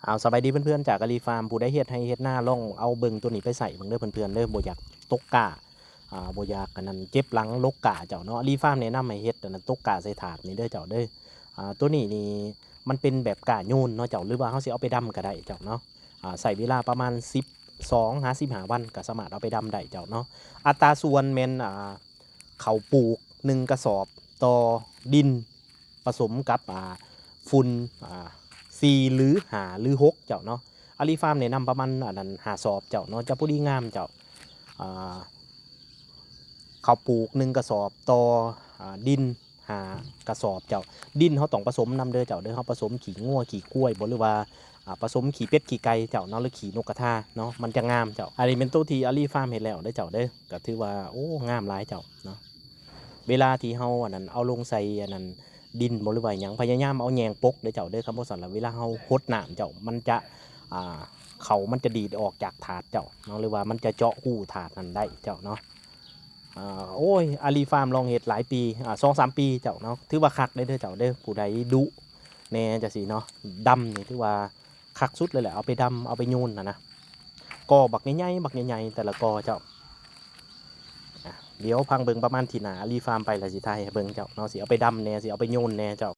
เอาสบายดีเพื่อนๆจากอาลีฟาร์มผู้ได้เฮ็ดให้เฮ็ดหน้าล่องเอาเบิ่งตัวนี้ไปใส่เบิ่งเด้อเพื่อนๆเด้อบ่อยากตกกะบ่อยากอันนั้นเจ็บหลังลกกะเจ้าเนาะอาลีฟาร์มแนะนำให้เฮ็ดอันนั้นตกกะใส่ถาดนี่เด้อเจ้าเด้อตัวนี้นี่มันเป็นแบบกะโยนเนาะเจ้าหรือว่าเฮาสิเอาไปดำก็ได้เจ้าเนาะใส่เวลาประมาณ12หา15วันก็สามารถเอาไปดำได้เจ้าเนาะอัตราส่วนแม่นข้าวปลูก1กระสอบต่อดินผสมกับฝุ่น4หรือ5หรือ6เจ้าเนาะอาลีฟาร์มแนะนำประมาณอันนั้น5สอบเจ้าเนาะจะพอดีงามเจ้าข้าวปลูก1กระสอบต่อดิน5กระสอบเจ้าดินเขาต้องผสมนำเด้อเจ้าเด้อเขาผสมขี้งัวขี้กล้วยบ่หรือว่าผสมขี้เป็ดขี้ไก่เจ้าเนาะหรือขี้นกกระทาเนาะมันจะงามเจ้าอันนี้เป็นตัวที่อาลีฟาร์มเห็นแล้วเด้อเจ้าเด้อก็ถือว่าโอ้งามหลายเจ้าเนาะเวลาที่เฮาอันนั้นเอาลงใส่อันนั้นดินบ่หรือว่าหยังพยายามเอาแยงปกเด้อเจ้าเด้อคำว่าสั่นละเวลาเฮาหดน้ำเจ้ามันจะเขามันจะดีดออกจากถาดเจ้าเนาะหรือว่ามันจะเจาะหูถาดนั้นได้เจ้าเนาะโอ้ยอาลีฟาร์มลองเห็ดหลายปี2-3 ปีเจ้าเนาะถือว่าคักได้เด้อเจ้าเด้อผู้ใดดุแน่จะสิเนาะดำนี่ถือว่าคักสุดเลยแหละเอาไปดำเอาไปโยนนะกอบักใหญ่ๆบักใหญ่ๆแต่ละกอเจ้าเดี๋ยวพังเบิงประมาณที่หนาอาลีฟาร์มไปละสิไทยเบิงเจ้าเนาะสิเอาไปดำแน่สิเอาไปโยนแน่เจ้า